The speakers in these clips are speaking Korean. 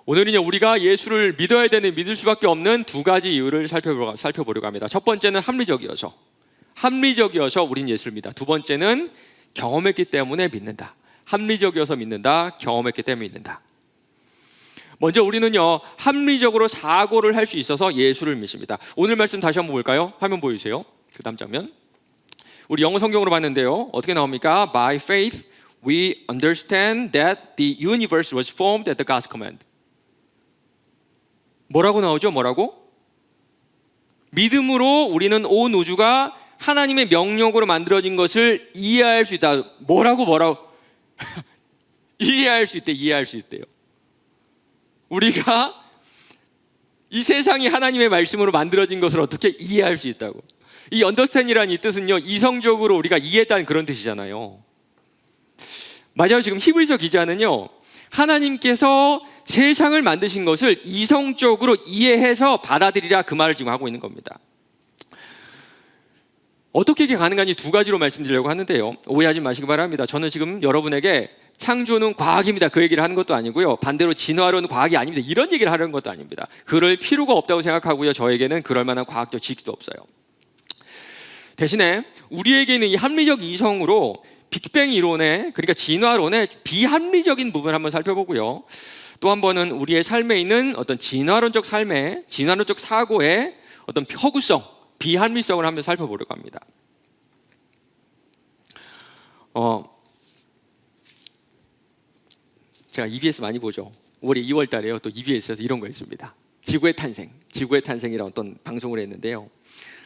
오늘은요, 우리가 예수를 믿어야 되는, 믿을 수밖에 없는 두 가지 이유를 살펴보려고 합니다. 첫 번째는 합리적이어서 우린 예수를 믿다. 두 번째는 경험했기 때문에 믿는다. 합리적이어서 믿는다, 경험했기 때문에 믿는다. 먼저 우리는요, 합리적으로 사고를 할 수 있어서 예수를 믿습니다. 오늘 말씀 다시 한번 볼까요? 화면 보여주세요. 그 다음 장면. 우리 영어 성경으로 봤는데요, 어떻게 나옵니까? By faith we understand that the universe was formed at the God's command. 뭐라고 나오죠? 뭐라고? 믿음으로 우리는 온 우주가 하나님의 명령으로 만들어진 것을 이해할 수 있다. 뭐라고? 이해할 수 있대요. 우리가 이 세상이 하나님의 말씀으로 만들어진 것을 어떻게 이해할 수 있다고. 이 understand이라는 이 뜻은요, 이성적으로 우리가 이해했다는 그런 뜻이잖아요. 맞아요. 지금 히브리서 기자는요, 하나님께서 세상을 만드신 것을 이성적으로 이해해서 받아들이라, 그 말을 지금 하고 있는 겁니다. 어떻게 이게 가능한지 두 가지로 말씀드리려고 하는데요, 오해하지 마시기 바랍니다. 저는 지금 여러분에게 창조는 과학입니다, 그 얘기를 하는 것도 아니고요, 반대로 진화론은 과학이 아닙니다, 이런 얘기를 하려는 것도 아닙니다. 그럴 필요가 없다고 생각하고요, 저에게는 그럴 만한 과학적 지식도 없어요. 대신에 우리에게는 이 합리적 이성으로 빅뱅 이론의, 그러니까 진화론의 비합리적인 부분을 한번 살펴보고요, 또 한 번은 우리의 삶에 있는 어떤 진화론적 사고의 어떤 허구성, 비합리성을 한번 살펴보려고 합니다. 제가 EBS 많이 보죠. 올해 2월 달에요, 또 EBS에서 이런 거 있습니다. 지구의 탄생이라는 어떤 방송을 했는데요,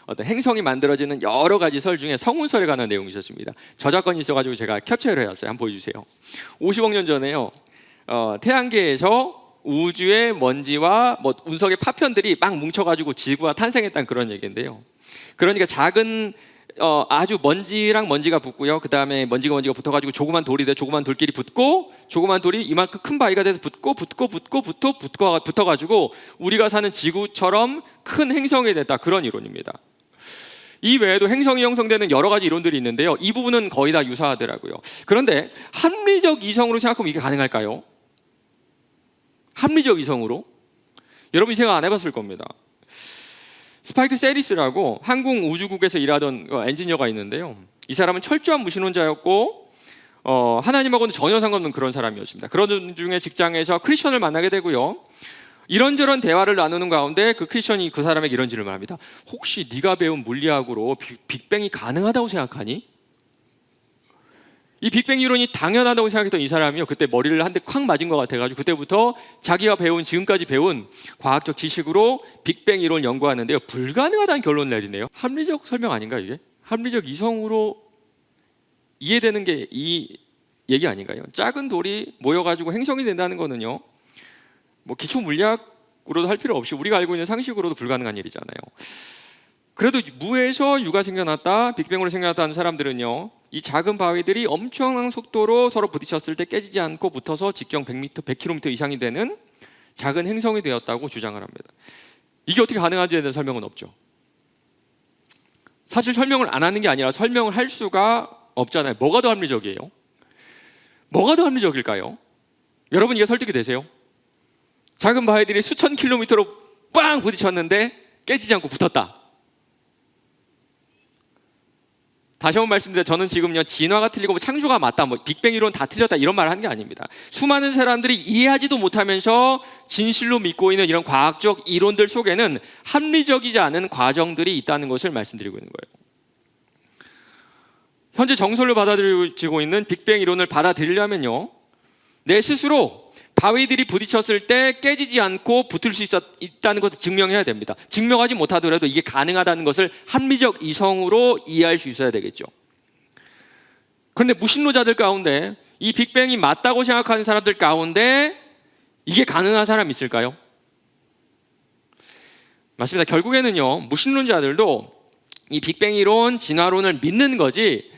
어떤 행성이 만들어지는 여러 가지 설 중에 성운설에 관한 내용이 있었습니다. 저작권이 있어가지고 제가 캡처를 해왔어요. 한번 보여주세요. 50억 년 전에요, 태양계에서 우주의 먼지와 운석의 파편들이 막 뭉쳐가지고 지구가 탄생했다는 그런 얘기인데요, 그러니까 작은 아주 먼지가 붙고요, 그 다음에 먼지가 붙어가지고 조그만 돌이 돼, 조그만 돌끼리 붙고, 조그만 돌이 이만큼 큰 바위가 돼서 붙어가지고 우리가 사는 지구처럼 큰 행성이 됐다, 그런 이론입니다. 이 외에도 행성이 형성되는 여러 가지 이론들이 있는데요, 이 부분은 거의 다 유사하더라고요. 그런데 합리적 이성으로 생각하면 이게 가능할까요? 합리적 이성으로? 여러분이 생각 안 해봤을 겁니다. 스파이크 세리스라고 항공우주국에서 일하던 엔지니어가 있는데요, 이 사람은 철저한 무신론자였고 하나님하고는 전혀 상관없는 그런 사람이었습니다. 그런 중에 직장에서 크리스천을 만나게 되고요, 이런저런 대화를 나누는 가운데 그 크리스천이 그 사람에게 이런 질문을 합니다. 혹시 네가 배운 물리학으로 빅뱅이 가능하다고 생각하니? 이 빅뱅 이론이 당연하다고 생각했던 이 사람이요, 그때 머리를 한 대 콱 맞은 것 같아가지고 그때부터 자기가 지금까지 배운 과학적 지식으로 빅뱅 이론을 연구하는데요, 불가능하다는 결론을 내리네요. 합리적 설명 아닌가 이게? 합리적 이성으로 이해되는 게 이 얘기 아닌가요? 작은 돌이 모여가지고 행성이 된다는 거는요, 기초 물리학으로도 할 필요 없이 우리가 알고 있는 상식으로도 불가능한 일이잖아요. 그래도 무에서 유가 생겨났다, 빅뱅으로 생겨났다는 사람들은요, 이 작은 바위들이 엄청난 속도로 서로 부딪혔을 때 깨지지 않고 붙어서 직경 100km 이상이 되는 작은 행성이 되었다고 주장을 합니다. 이게 어떻게 가능한지에 대한 설명은 없죠. 사실 설명을 안 하는 게 아니라 설명을 할 수가 없잖아요. 뭐가 더 합리적이에요? 뭐가 더 합리적일까요? 여러분, 이게 설득이 되세요? 작은 바위들이 수천 킬로미터로 빵 부딪혔는데 깨지지 않고 붙었다. 다시 한번 말씀드려요, 저는 지금요, 진화가 틀리고 창조가 맞다, 빅뱅 이론 다 틀렸다, 이런 말을 하는 게 아닙니다. 수많은 사람들이 이해하지도 못하면서 진실로 믿고 있는 이런 과학적 이론들 속에는 합리적이지 않은 과정들이 있다는 것을 말씀드리고 있는 거예요. 현재 정설로 받아들여지고 있는 빅뱅 이론을 받아들이려면요, 내 스스로 바위들이 부딪혔을 때 깨지지 않고 붙을 수 있다는 것을 증명해야 됩니다. 증명하지 못하더라도 이게 가능하다는 것을 합리적 이성으로 이해할 수 있어야 되겠죠. 그런데 무신론자들 가운데, 이 빅뱅이 맞다고 생각하는 사람들 가운데 이게 가능한 사람이 있을까요? 맞습니다. 결국에는요, 무신론자들도 이 빅뱅 이론, 진화론을 믿는 거지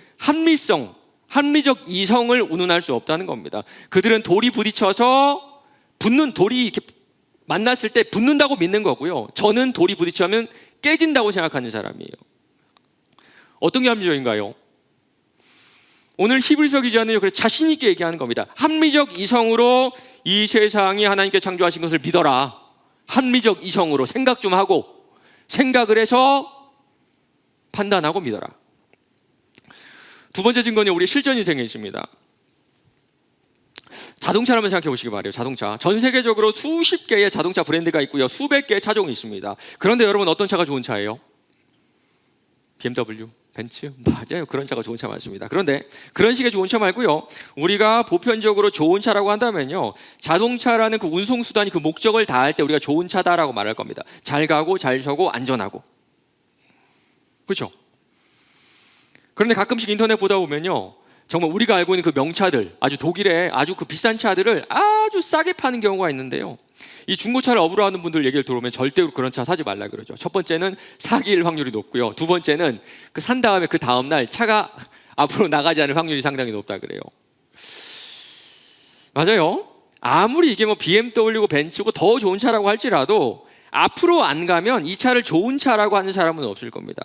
합리적 이성을 운운할 수 없다는 겁니다. 그들은 돌이 부딪혀서 돌이 이렇게 만났을 때 붙는다고 믿는 거고요, 저는 돌이 부딪히면 깨진다고 생각하는 사람이에요. 어떤 게 합리적인가요? 오늘 히브리서 기자는요, 그래서 자신 있게 얘기하는 겁니다. 합리적 이성으로 이 세상이 하나님께 창조하신 것을 믿어라. 합리적 이성으로 생각 좀 하고, 생각을 해서 판단하고 믿어라. 두 번째 증거는 우리 실전 인생에 있습니다. 자동차를 한번 생각해 보시기 바라요. 자동차. 전 세계적으로 수십 개의 자동차 브랜드가 있고요. 수백 개의 차종이 있습니다. 그런데 여러분, 어떤 차가 좋은 차예요? BMW, 벤츠? 맞아요. 그런 차가 좋은 차 많습니다. 그런데 그런 식의 좋은 차 말고요, 우리가 보편적으로 좋은 차라고 한다면요, 자동차라는 그 운송수단이 그 목적을 다할 때 우리가 좋은 차다라고 말할 겁니다. 잘 가고 잘 서고 안전하고. 그렇죠? 그런데 가끔씩 인터넷 보다 보면요, 정말 우리가 알고 있는 그 명차들, 아주 독일의 아주 그 비싼 차들을 아주 싸게 파는 경우가 있는데요, 이 중고차를 업으로 하는 분들 얘기를 들어보면 절대로 그런 차 사지 말라 그러죠. 첫 번째는 사기일 확률이 높고요, 두 번째는 그 산 다음에 그 다음날 차가 앞으로 나가지 않을 확률이 상당히 높다 그래요. 맞아요. 아무리 이게 뭐 BMW고 벤츠고 더 좋은 차라고 할지라도 앞으로 안 가면 이 차를 좋은 차라고 하는 사람은 없을 겁니다.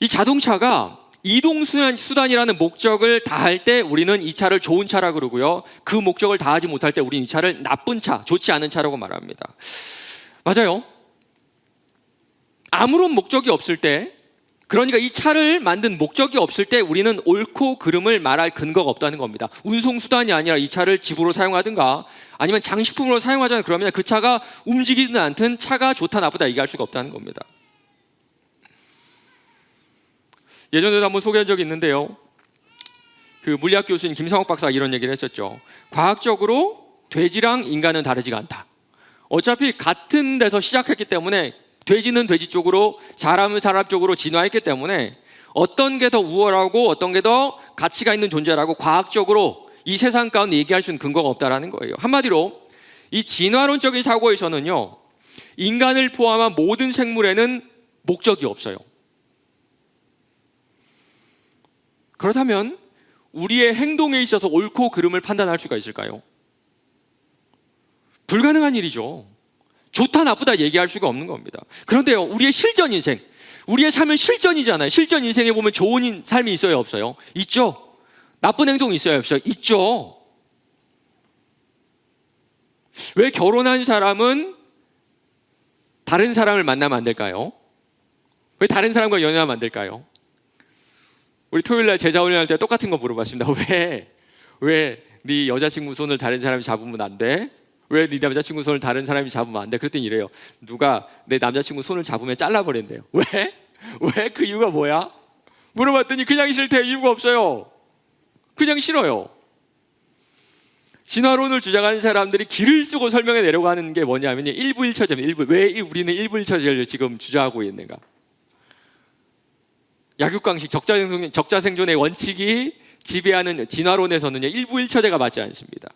이 자동차가 이동수단이라는 목적을 다할 때 우리는 이 차를 좋은 차라고 그러고요, 그 목적을 다하지 못할 때 우리는 이 차를 나쁜 차, 좋지 않은 차라고 말합니다. 맞아요. 아무런 목적이 없을 때, 그러니까 이 차를 만든 목적이 없을 때 우리는 옳고 그름을 말할 근거가 없다는 겁니다. 운송수단이 아니라 이 차를 집으로 사용하든가 아니면 장식품으로 사용하잖아요. 그러면 그 차가 움직이든 않든 차가 좋다 나쁘다 얘기할 수가 없다는 겁니다. 예전에도 한번 소개한 적이 있는데요, 그 물리학 교수님 김상욱 박사가 이런 얘기를 했었죠. 과학적으로 돼지랑 인간은 다르지가 않다. 어차피 같은 데서 시작했기 때문에, 돼지는 돼지 쪽으로, 사람은 사람 쪽으로 진화했기 때문에 어떤 게 더 우월하고 어떤 게 더 가치가 있는 존재라고 과학적으로 이 세상 가운데 얘기할 수 있는 근거가 없다라는 거예요. 한마디로 이 진화론적인 사고에서는요, 인간을 포함한 모든 생물에는 목적이 없어요. 그렇다면 우리의 행동에 있어서 옳고 그름을 판단할 수가 있을까요? 불가능한 일이죠. 좋다 나쁘다 얘기할 수가 없는 겁니다. 그런데요, 우리의 실전 인생, 우리의 삶은 실전이잖아요. 실전 인생에 보면 좋은 삶이 있어요, 없어요? 있죠. 나쁜 행동이 있어요, 없어요? 있죠. 왜 결혼한 사람은 다른 사람을 만나면 안 될까요? 왜 다른 사람과 연애하면 안 될까요? 우리 토요일날 제자 훈련할 때 똑같은 거 물어봤습니다. 왜 네 여자친구 손을 다른 사람이 잡으면 안 돼? 왜 네 남자친구 손을 다른 사람이 잡으면 안 돼? 그랬더니 이래요. 누가 내 남자친구 손을 잡으면 잘라버린대요. 왜? 왜? 그 이유가 뭐야? 물어봤더니 그냥 싫대요. 이유가 없어요. 그냥 싫어요. 진화론을 주장하는 사람들이 길을 쓰고 설명해 내려고 하는 게 뭐냐면 일부일처제입니다. 왜 우리는 일부일처제를 지금 주장하고 있는가? 약육강식, 적자생존의 원칙이 지배하는 진화론에서는요, 일부일처제가 맞지 않습니다.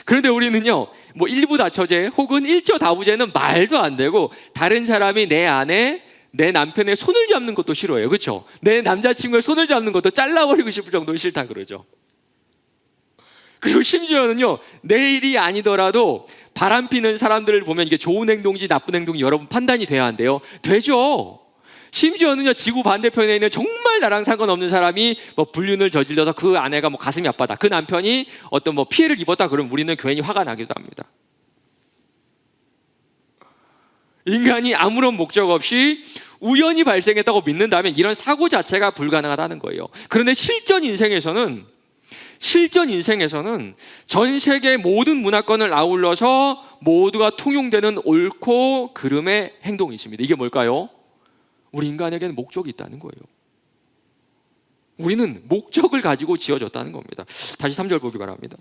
그런데 우리는요, 뭐 일부다처제 혹은 일처다부제는 말도 안 되고, 다른 사람이 내 아내, 내 남편의 손을 잡는 것도 싫어해요. 그렇죠? 내 남자친구의 손을 잡는 것도 잘라버리고 싶을 정도로 싫다 그러죠. 그리고 심지어는요, 내 일이 아니더라도 바람피는 사람들을 보면 이게 좋은 행동인지 나쁜 행동인지 여러분 판단이 돼야 한대요. 되죠. 심지어는요, 지구 반대편에 있는 정말 나랑 상관없는 사람이 뭐 불륜을 저질러서 그 아내가 뭐 가슴이 아파다, 그 남편이 어떤 뭐 피해를 입었다 그러면 우리는 괜히 화가 나기도 합니다. 인간이 아무런 목적 없이 우연히 발생했다고 믿는다면 이런 사고 자체가 불가능하다는 거예요. 그런데 실전 인생에서는 전 세계 모든 문화권을 아울러서 모두가 통용되는 옳고 그름의 행동이 있습니다. 이게 뭘까요? 우리 인간에게는 목적이 있다는 거예요. 우리는 목적을 가지고 지어졌다는 겁니다. 다시 3절 보기 바랍니다.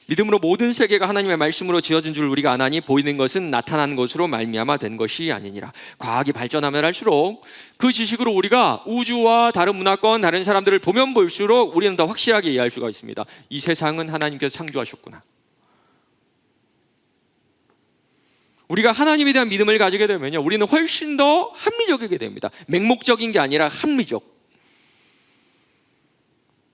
믿음으로 모든 세계가 하나님의 말씀으로 지어진 줄 우리가 아나니 보이는 것은 나타난 것으로 말미암아 된 것이 아니니라. 과학이 발전하면 할수록 그 지식으로 우리가 우주와 다른 문화권, 다른 사람들을 보면 볼수록 우리는 더 확실하게 이해할 수가 있습니다. 이 세상은 하나님께서 창조하셨구나. 우리가 하나님에 대한 믿음을 가지게 되면요, 우리는 훨씬 더 합리적이게 됩니다. 맹목적인 게 아니라 합리적.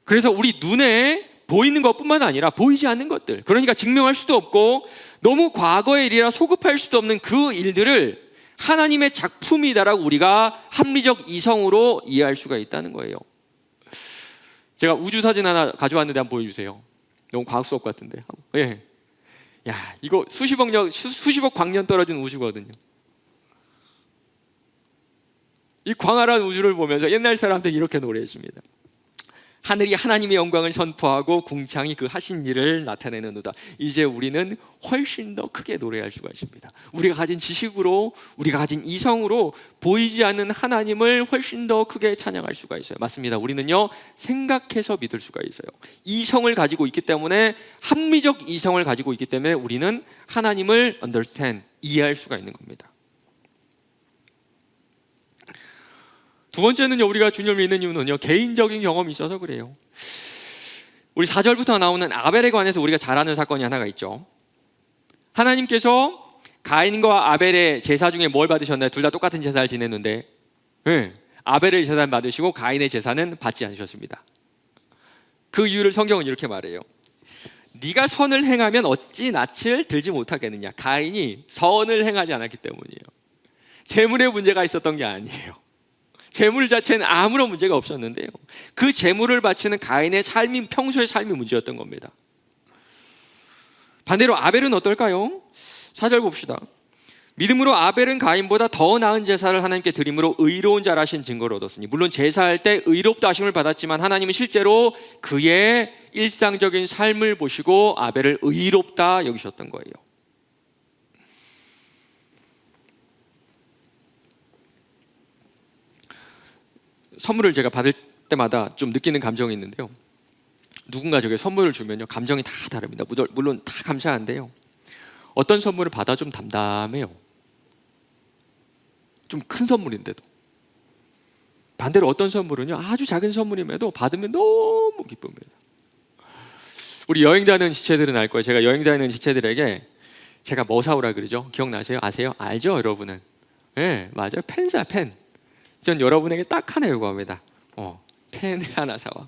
그래서 우리 눈에 보이는 것뿐만 아니라 보이지 않는 것들, 그러니까 증명할 수도 없고 너무 과거의 일이라 소급할 수도 없는 그 일들을 하나님의 작품이다라고 우리가 합리적 이성으로 이해할 수가 있다는 거예요. 제가 우주 사진 하나 가져왔는데 한번 보여주세요. 너무 과학 수업 같은데. 예. 야, 이거 수십억 광년 떨어진 우주거든요. 이 광활한 우주를 보면서 옛날 사람들이 이렇게 노래했습니다. 하늘이 하나님의 영광을 선포하고 궁창이 그 하신 일을 나타내는도다. 이제 우리는 훨씬 더 크게 노래할 수가 있습니다. 우리가 가진 지식으로, 우리가 가진 이성으로 보이지 않는 하나님을 훨씬 더 크게 찬양할 수가 있어요. 맞습니다. 우리는요, 생각해서 믿을 수가 있어요. 이성을 가지고 있기 때문에, 합리적 이성을 가지고 있기 때문에 우리는 하나님을 understand, 이해할 수가 있는 겁니다. 두 번째는요, 우리가 주님을 믿는 이유는요, 개인적인 경험이 있어서 그래요. 우리 4절부터 나오는 아벨에 관해서 우리가 잘 아는 사건이 하나가 있죠. 하나님께서 가인과 아벨의 제사 중에 뭘 받으셨나요? 둘 다 똑같은 제사를 지냈는데, 네, 아벨의 제사는 받으시고 가인의 제사는 받지 않으셨습니다. 그 이유를 성경은 이렇게 말해요. 네가 선을 행하면 어찌 낯을 들지 못하겠느냐. 가인이 선을 행하지 않았기 때문이에요. 재물에 문제가 있었던 게 아니에요. 재물 자체는 아무런 문제가 없었는데요, 그 재물을 바치는 가인의 삶이, 평소의 삶이 문제였던 겁니다. 반대로 아벨은 어떨까요? 4절 봅시다. 믿음으로 아벨은 가인보다 더 나은 제사를 하나님께 드림으로 의로운 자라신 증거를 얻었으니, 물론 제사할 때 의롭다 하심을 받았지만 하나님은 실제로 그의 일상적인 삶을 보시고 아벨을 의롭다 여기셨던 거예요. 선물을 제가 받을 때마다 좀 느끼는 감정이 있는데요, 누군가 저게 선물을 주면요, 감정이 다 다릅니다. 물론 다 감사한데요, 어떤 선물을 받아 좀 담담해요. 좀 큰 선물인데도. 반대로 어떤 선물은요, 아주 작은 선물임에도 받으면 너무 기쁩니다. 우리 여행 다니는 지체들은 알 거예요. 제가 여행 다니는 지체들에게 제가 뭐 사오라 그러죠? 기억나세요? 아세요? 알죠, 여러분은? 네, 맞아요. 펜 사, 펜. 전 여러분에게 딱 하나 요구합니다. 펜을 하나 사와.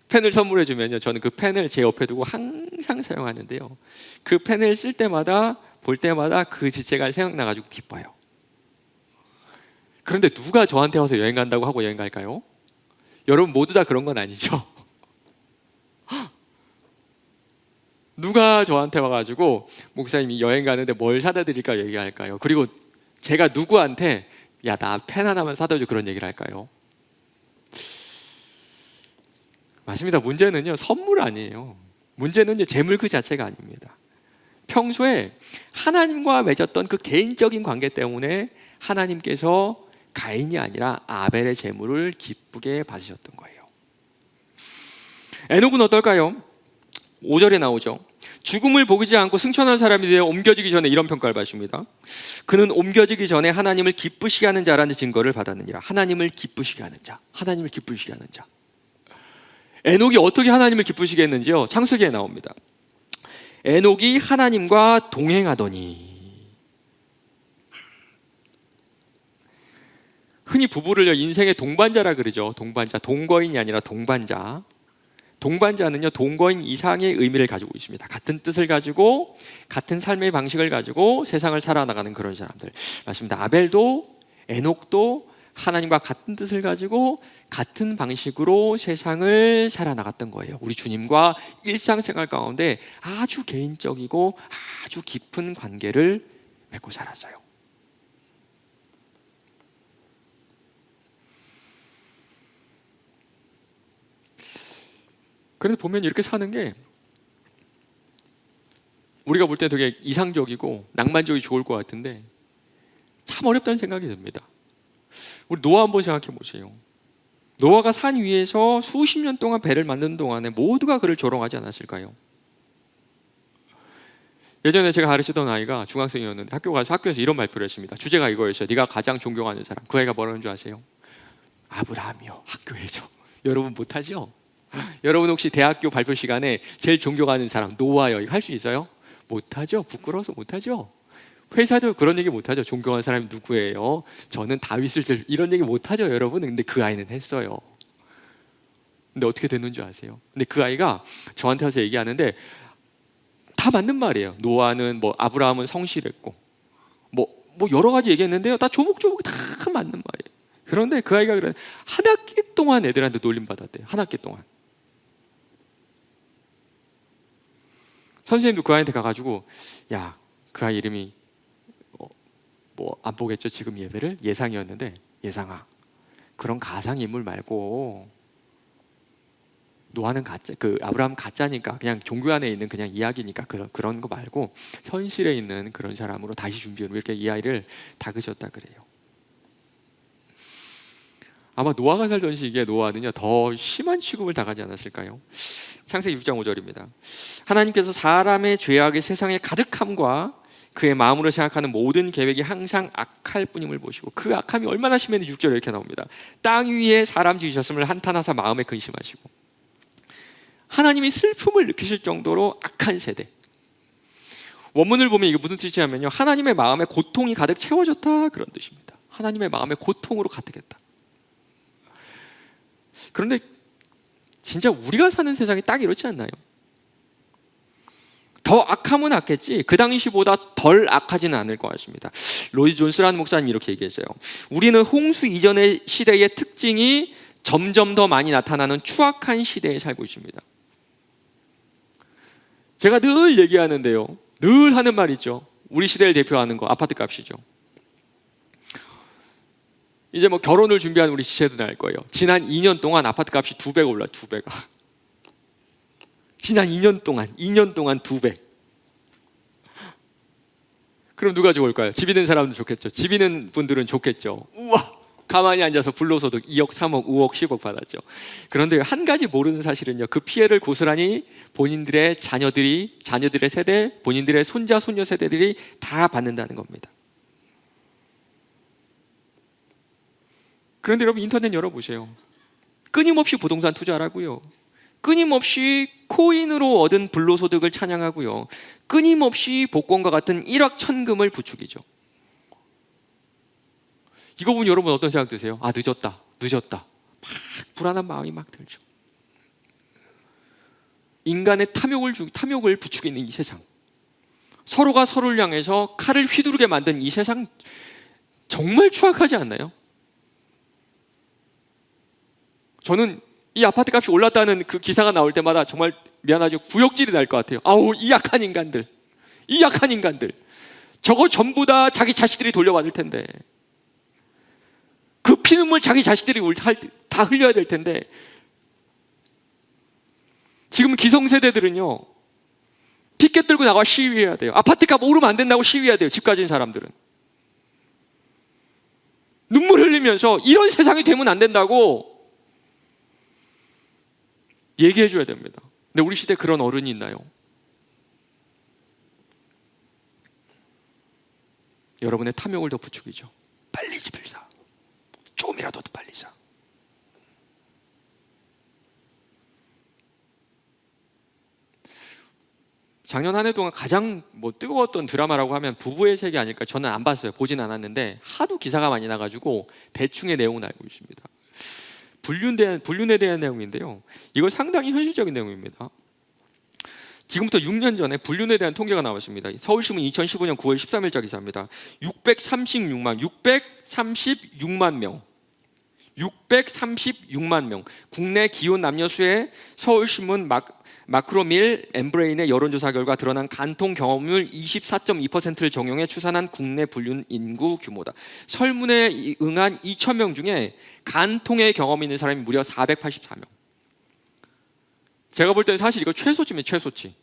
펜을 선물해 주면요, 저는 그 펜을 제 옆에 두고 항상 사용하는데요, 그 펜을 쓸 때마다, 볼 때마다 그 지체가 생각나가지고 기뻐요. 그런데 누가 저한테 와서 여행 간다고 하고 여행 갈까요? 여러분 모두 다 그런 건 아니죠. 누가 저한테 와가지고 목사님이 여행 가는데 뭘 사다 드릴까 얘기할까요? 그리고 제가 누구한테 야, 나 펜 하나만 사다 줘, 그런 얘기를 할까요? 맞습니다. 문제는요, 선물 아니에요. 문제는요, 재물 그 자체가 아닙니다. 평소에 하나님과 맺었던 그 개인적인 관계 때문에 하나님께서 가인이 아니라 아벨의 재물을 기쁘게 받으셨던 거예요. 에녹은 어떨까요? 5절에 나오죠. 죽음을 보지 않고 승천한 사람이 되어 옮겨지기 전에 이런 평가를 받습니다. 그는 옮겨지기 전에 하나님을 기쁘시게 하는 자라는 증거를 받았느니라. 하나님을 기쁘시게 하는 자, 하나님을 기쁘시게 하는 자. 에녹이 어떻게 하나님을 기쁘시게 했는지요, 창세기에 나옵니다. 에녹이 하나님과 동행하더니. 흔히 부부를 인생의 동반자라 그러죠. 동반자, 동거인이 아니라 동반자. 동반자는요, 동거인 이상의 의미를 가지고 있습니다. 같은 뜻을 가지고, 같은 삶의 방식을 가지고 세상을 살아나가는 그런 사람들. 맞습니다. 아벨도 에녹도 하나님과 같은 뜻을 가지고 같은 방식으로 세상을 살아나갔던 거예요. 우리 주님과 일상생활 가운데 아주 개인적이고 아주 깊은 관계를 맺고 살았어요. 그런데 보면 이렇게 사는 게 우리가 볼 때 되게 이상적이고 낭만적이고 좋을 것 같은데 참 어렵다는 생각이 듭니다. 우리 노아 한번 생각해 보세요. 노아가 산 위에서 수십 년 동안 배를 만드는 동안에 모두가 그를 조롱하지 않았을까요? 예전에 제가 가르치던 아이가 중학생이었는데 학교에서 이런 발표를 했습니다. 주제가 이거였어요. 네가 가장 존경하는 사람. 그 아이가 뭐라는 줄 아세요? 아브라함이요. 학교에서. 여러분 못하죠? 여러분 혹시 대학교 발표 시간에 제일 존경하는 사람 노아요, 이거 할 수 있어요? 못하죠. 부끄러워서 못하죠. 회사도 그런 얘기 못하죠. 존경하는 사람이 누구예요? 저는 다윗을, 이런 얘기 못하죠, 여러분. 근데 그 아이는 했어요. 근데 어떻게 됐는 줄 아세요? 근데 그 아이가 저한테 와서 얘기하는데 다 맞는 말이에요. 노아는 뭐 아브라함은 성실했고 뭐 여러 가지 얘기했는데요, 다 조목조목 다 맞는 말이에요. 그런데 그 아이가 그런 한 학기 동안 애들한테 놀림 받았대요. 한 학기 동안. 선생님도 그 아이한테 가가지고 야, 그 아이 이름이 뭐 안 보겠죠? 지금 예배를? 예상이었는데 예상아, 그런 가상인물 말고 노아는 가짜, 그 아브라함 가짜니까 그냥 종교 안에 있는 그냥 이야기니까 그런 거 말고 현실에 있는 그런 사람으로 다시 준비해 이렇게 이 아이를 다그셨다 그래요. 아마 노아가 살던 시기에 노아는요 더 심한 취급을 당하지 않았을까요? 창세기 6장 5절입니다. 하나님께서 사람의 죄악이 세상에 가득함과 그의 마음으로 생각하는 모든 계획이 항상 악할 뿐임을 보시고, 그 악함이 얼마나 심했는지 6절에 이렇게 나옵니다. 땅 위에 사람 지으셨음을 한탄하사 마음에 근심하시고. 하나님이 슬픔을 느끼실 정도로 악한 세대. 원문을 보면 이게 무슨 뜻이냐면요, 하나님의 마음에 고통이 가득 채워졌다 그런 뜻입니다. 하나님의 마음에 고통으로 가득했다. 그런데 진짜 우리가 사는 세상이 딱 이렇지 않나요? 더 악하면 악했지 그 당시보다 덜 악하지는 않을 것 같습니다. 로이 존스라는 목사님이 이렇게 얘기했어요. 우리는 홍수 이전의 시대의 특징이 점점 더 많이 나타나는 추악한 시대에 살고 있습니다. 제가 늘 얘기하는데요, 늘 하는 말 있죠. 우리 시대를 대표하는 거 아파트 값이죠. 이제 뭐 결혼을 준비하는 우리 지체들은 알 거예요. 지난 2년 동안 아파트 값이 2배가 올라. 2배가. 지난 2년 동안 2배. 그럼 누가 좋을까요? 집 있는 사람은 좋겠죠. 집 있는 분들은 좋겠죠. 우와, 가만히 앉아서 불로소득 2억, 3억, 5억, 10억 받았죠. 그런데 한 가지 모르는 사실은요, 그 피해를 고스란히 본인들의 자녀들의 세대, 본인들의 손자, 손녀 세대들이 다 받는다는 겁니다. 그런데 여러분, 인터넷 열어보세요. 끊임없이 부동산 투자하라고요. 끊임없이 코인으로 얻은 불로소득을 찬양하고요. 끊임없이 복권과 같은 일확천금을 부추기죠. 이거 보면 여러분 어떤 생각 드세요? 아, 늦었다. 막 불안한 마음이 막 들죠. 인간의 탐욕을 부추기는 이 세상, 서로가 서로를 향해서 칼을 휘두르게 만든 이 세상, 정말 추악하지 않나요? 저는 이 아파트 값이 올랐다는 그 기사가 나올 때마다 정말 미안하죠, 구역질이 날 것 같아요. 아우, 이 약한 인간들. 저거 전부 다 자기 자식들이 돌려받을 텐데, 그 피눈물 자기 자식들이 다 흘려야 될 텐데, 지금 기성세대들은요 피켓 들고 나가 시위해야 돼요. 아파트 값 오르면 안 된다고 시위해야 돼요. 집 가진 사람들은 눈물 흘리면서 이런 세상이 되면 안 된다고 얘기해 줘야 됩니다. 근데 우리 시대에 그런 어른이 있나요? 여러분의 탐욕을 더 부추기죠. 빨리 집을 사. 조금이라도 더 빨리 사. 작년 한 해 동안 가장 뜨거웠던 드라마라고 하면 부부의 세계 아닐까. 저는 안 봤어요. 보진 않았는데 하도 기사가 많이 나가지고 대충의 내용은 알고 있습니다. 불륜에 대한 내용인데요, 이거 상당히 현실적인 내용입니다. 지금부터 6년 전에 불륜에 대한 통계가 나왔습니다. 서울신문 2015년 9월 13일자 기사입니다. 636만 명 국내 기혼 남녀 수의 서울신문 마크로밀 엠브레인의 여론조사 결과 드러난 간통 경험률 24.2%를 적용해 추산한 국내 불륜 인구 규모다. 설문에 응한 2,000명 중에 간통의 경험이 있는 사람이 무려 484명. 제가 볼 때는 사실 이거 최소치입니다. 최소치.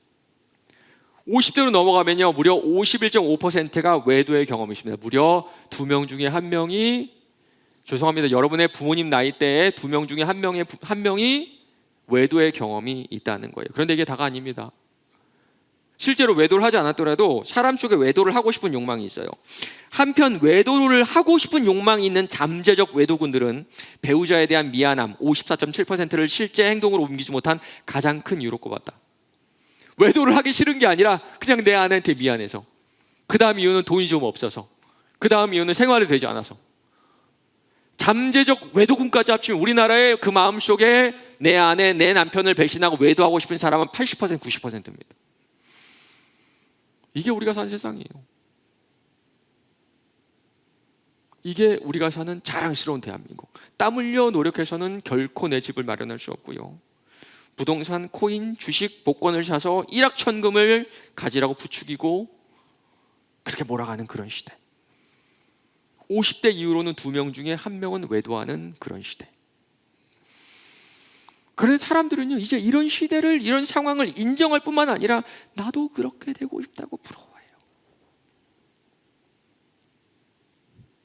50대로 넘어가면요 무려 51.5%가 외도의 경험이 있습니다. 무려 2명 중에 1명이, 죄송합니다, 여러분의 부모님 나이대에 2명 중에 1명이 외도의 경험이 있다는 거예요. 그런데 이게 다가 아닙니다. 실제로 외도를 하지 않았더라도 사람 속에 외도를 하고 싶은 욕망이 있어요. 한편 외도를 하고 싶은 욕망이 있는 잠재적 외도군들은 배우자에 대한 미안함 54.7%를 실제 행동으로 옮기지 못한 가장 큰 이유로 꼽았다. 외도를 하기 싫은 게 아니라 그냥 내 아내한테 미안해서, 그 다음 이유는 돈이 좀 없어서, 그 다음 이유는 생활이 되지 않아서. 잠재적 외도군까지 합치면 우리나라의 그 마음속에 내 아내, 내 남편을 배신하고 외도하고 싶은 사람은 80%, 90%입니다. 이게 우리가 사는 세상이에요. 이게 우리가 사는 자랑스러운 대한민국. 땀 흘려 노력해서는 결코 내 집을 마련할 수 없고요, 부동산, 코인, 주식, 복권을 사서 일확천금을 가지라고 부추기고 그렇게 몰아가는 그런 시대. 50대 이후로는 2명 중에 1명은 외도하는 그런 시대. 그런 사람들은요, 이제 이런 시대를, 이런 상황을 인정할 뿐만 아니라 나도 그렇게 되고 싶다고 부러워해요.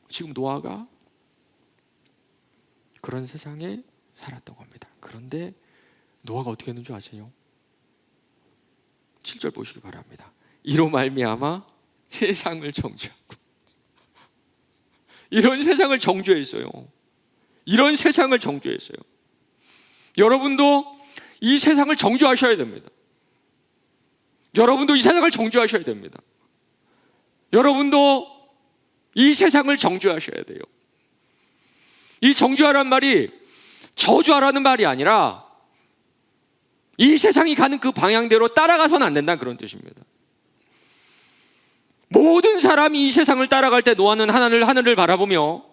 지금 노아가 그런 세상에 살았던 겁니다. 그런데 노아가 어떻게 했는 줄 아세요? 7절 보시기 바랍니다. 이로 말미암아 세상을 정죄하고. 이런 세상을 정죄했어요. 이런 세상을 정죄했어요. 여러분도 이 세상을 정죄하셔야 됩니다. 여러분도 이 세상을 정죄하셔야 됩니다. 여러분도 이 세상을 정죄하셔야 돼요. 이 정죄하라는 말이 저주하라는 말이 아니라 이 세상이 가는 그 방향대로 따라가서는 안 된다는 그런 뜻입니다. 모든 사람이 이 세상을 따라갈 때 노아는 하늘을 바라보며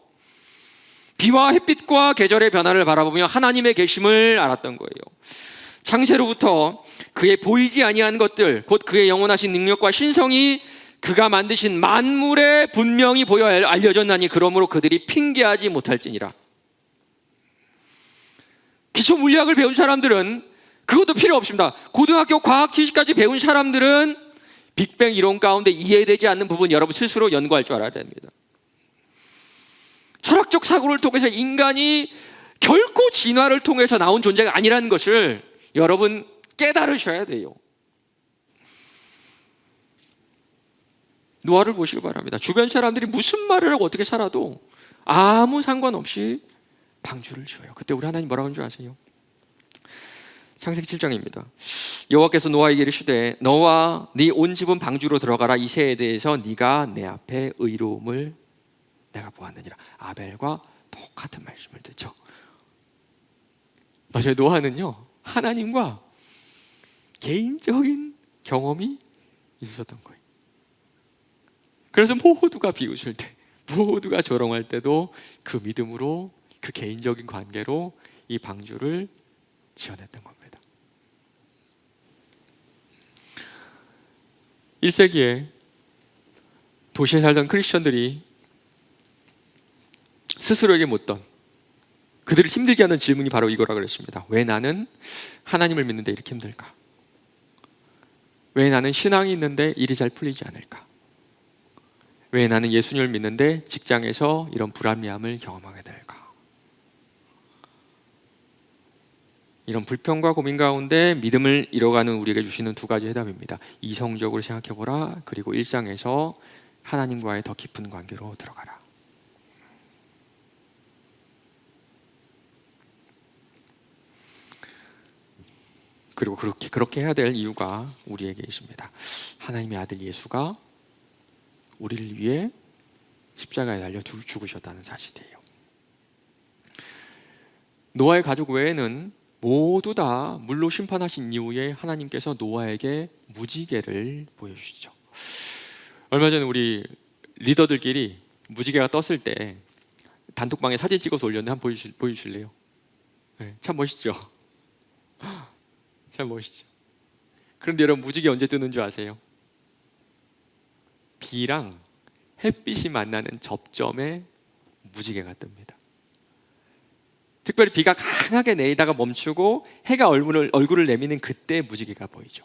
비와 햇빛과 계절의 변화를 바라보며 하나님의 계심을 알았던 거예요. 창세로부터 그의 보이지 아니한 것들, 곧 그의 영원하신 능력과 신성이 그가 만드신 만물에 분명히 보여 알려졌나니 그러므로 그들이 핑계하지 못할지니라. 기초 물리학을 배운 사람들은 그것도 필요 없습니다. 고등학교 과학 지식까지 배운 사람들은 빅뱅 이론 가운데 이해되지 않는 부분 여러분 스스로 연구할 줄 알아야 됩니다. 철학적 사고를 통해서 인간이 결코 진화를 통해서 나온 존재가 아니라는 것을 여러분 깨달으셔야 돼요. 노아를 보시기 바랍니다. 주변 사람들이 무슨 말을 하고 어떻게 살아도 아무 상관없이 방주를 지어요. 그때 우리 하나님 뭐라고 하는 줄 아세요? 창세기 7장입니다. 여호와께서 노아에게 이르시되 너와 네 온 집은 방주로 들어가라. 이 새에 대해서 네가 내 앞에 의로움을 내가 보았느니라. 아벨과 똑같은 말씀을 듣죠. 맞아요. 노아는요 하나님과 개인적인 경험이 있었던 거예요. 그래서 모두가 비웃을 때, 모두가 조롱할 때도 그 믿음으로, 그 개인적인 관계로 이 방주를 지어냈던 겁니다. 1세기에 도시에 살던 크리스천들이 스스로에게 묻던, 그들을 힘들게 하는 질문이 바로 이거라 그랬습니다. 왜 나는 하나님을 믿는데 이렇게 힘들까? 왜 나는 신앙이 있는데 일이 잘 풀리지 않을까? 왜 나는 예수님을 믿는데 직장에서 이런 불합리함을 경험하게 될까? 이런 불평과 고민 가운데 믿음을 잃어가는 우리에게 주시는 2가지 해답입니다. 이성적으로 생각해보라. 그리고 일상에서 하나님과의 더 깊은 관계로 들어가라. 그리고 그렇게 해야 될 이유가 우리에게 있습니다. 하나님의 아들 예수가 우리를 위해 십자가에 달려 죽으셨다는 사실이에요. 노아의 가족 외에는 모두 다 물로 심판하신 이후에 하나님께서 노아에게 무지개를 보여주시죠. 얼마 전에 우리 리더들끼리 무지개가 떴을 때 단톡방에 사진 찍어서 올렸는데 한번 보여주실래요? 네, 참 멋있죠? 참 멋있죠? 그런데 여러분 무지개 언제 뜨는 줄 아세요? 비랑 햇빛이 만나는 접점에 무지개가 뜹니다. 특별히 비가 강하게 내리다가 멈추고 해가 얼굴을 내미는 그때 무지개가 보이죠.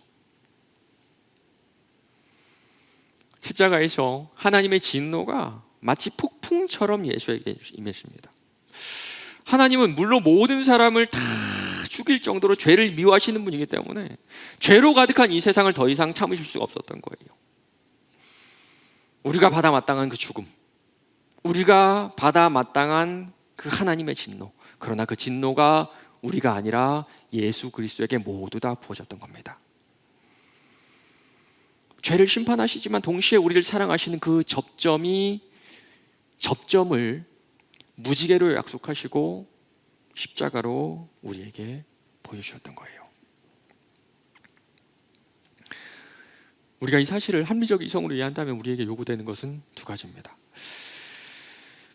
십자가에서 하나님의 진노가 마치 폭풍처럼 예수에게 임했습니다. 하나님은 물론 모든 사람을 다 죽일 정도로 죄를 미워하시는 분이기 때문에 죄로 가득한 이 세상을 더 이상 참으실 수가 없었던 거예요. 우리가 받아 마땅한 그 죽음, 우리가 받아 마땅한 그 하나님의 진노, 그러나 그 진노가 우리가 아니라 예수 그리스도에게 모두 다 부어졌던 겁니다. 죄를 심판하시지만 동시에 우리를 사랑하시는 그 접점을 무지개로 약속하시고 십자가로 우리에게 보여주셨던 거예요. 우리가 이 사실을 합리적 이성으로 이해한다면 우리에게 요구되는 것은 2가지입니다.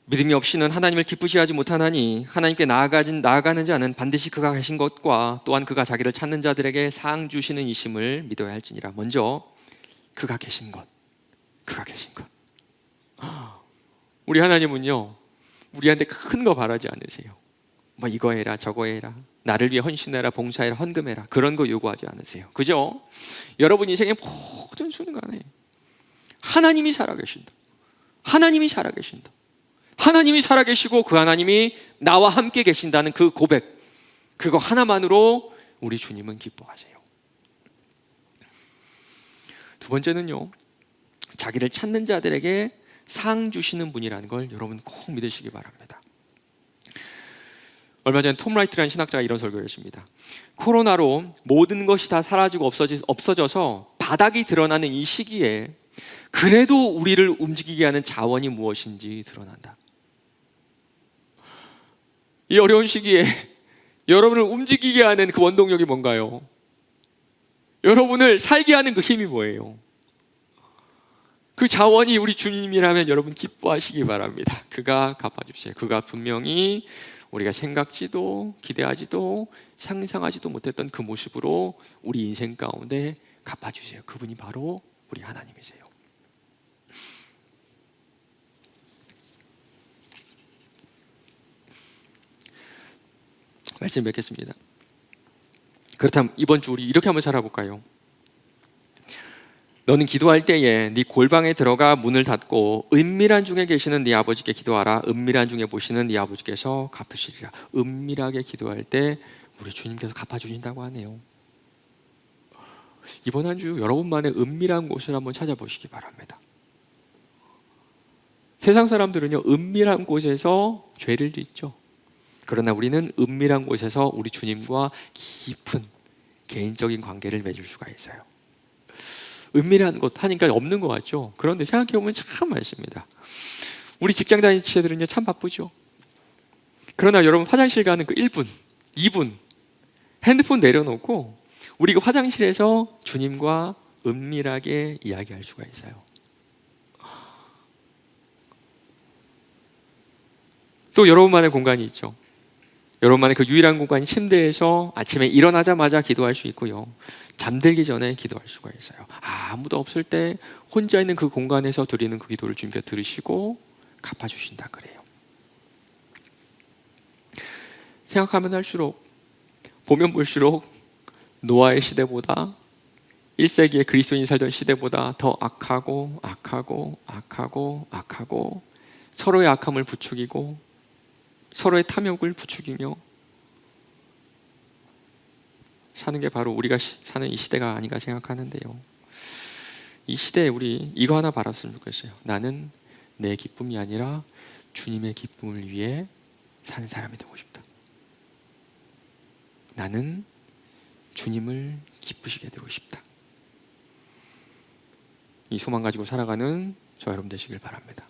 믿음이 없이는 하나님을 기쁘시하지 못하나니 하나님께 나아가는 자는 반드시 그가 하신 것과 또한 그가 자기를 찾는 자들에게 상 주시는 이심을 믿어야 할지니라. 먼저 그가 계신 것, 그가 계신 것. 우리 하나님은요, 우리한테 큰 거 바라지 않으세요. 뭐 이거 해라 저거 해라, 나를 위해 헌신해라, 봉사해라, 헌금해라, 그런 거 요구하지 않으세요. 그죠? 여러분 인생의 모든 순간에 하나님이 살아계신다, 하나님이 살아계신다, 하나님이 살아계시고 그 하나님이 나와 함께 계신다는 그 고백, 그거 하나만으로 우리 주님은 기뻐하세요. 두 번째는요, 자기를 찾는 자들에게 상 주시는 분이라는 걸 여러분 꼭 믿으시기 바랍니다. 얼마 전에 톰 라이트라는 신학자가 이런 설교를 했습니다. 코로나로 모든 것이 다 사라지고 없어져서 바닥이 드러나는 이 시기에 그래도 우리를 움직이게 하는 자원이 무엇인지 드러난다. 이 어려운 시기에 여러분을 움직이게 하는 그 원동력이 뭔가요? 여러분을 살게 하는 그 힘이 뭐예요? 그 자원이 우리 주님이라면 여러분 기뻐하시기 바랍니다. 그가 갚아주세요. 그가 분명히 우리가 생각지도 기대하지도 상상하지도 못했던 그 모습으로 우리 인생 가운데 갚아주세요. 그분이 바로 우리 하나님이세요. 말씀 맺겠습니다. 그렇다면 이번 주 우리 이렇게 한번 살아볼까요? 너는 기도할 때에 네 골방에 들어가 문을 닫고 은밀한 중에 계시는 네 아버지께 기도하라. 은밀한 중에 보시는 네 아버지께서 갚으시리라. 은밀하게 기도할 때 우리 주님께서 갚아주신다고 하네요. 이번 한 주 여러분만의 은밀한 곳을 한번 찾아보시기 바랍니다. 세상 사람들은요, 은밀한 곳에서 죄를 짓죠. 그러나 우리는 은밀한 곳에서 우리 주님과 깊은 개인적인 관계를 맺을 수가 있어요. 은밀한 곳 하니까 없는 것 같죠? 그런데 생각해보면 참 많습니다. 우리 직장 다니는 지체들은요, 참 바쁘죠. 그러나 여러분 화장실 가는 그 1분, 2분 핸드폰 내려놓고 우리 그 화장실에서 주님과 은밀하게 이야기할 수가 있어요. 또 여러분만의 공간이 있죠. 여러분만의 그 유일한 공간이 침대에서 아침에 일어나자마자 기도할 수 있고요, 잠들기 전에 기도할 수가 있어요. 아무도 없을 때 혼자 있는 그 공간에서 드리는 그 기도를 주님께 들으시고 갚아주신다 그래요. 생각하면 할수록, 보면 볼수록 노아의 시대보다 1세기의 그리스도인이 살던 시대보다 더 악하고 서로의 악함을 부추기고 서로의 탐욕을 부추기며 사는 게 바로 우리가 사는 이 시대가 아닌가 생각하는데요, 이 시대에 우리 이거 하나 바랐으면 좋겠어요. 나는 내 기쁨이 아니라 주님의 기쁨을 위해 사는 사람이 되고 싶다. 나는 주님을 기쁘시게 되고 싶다. 이 소망 가지고 살아가는 저 여러분 되시길 바랍니다.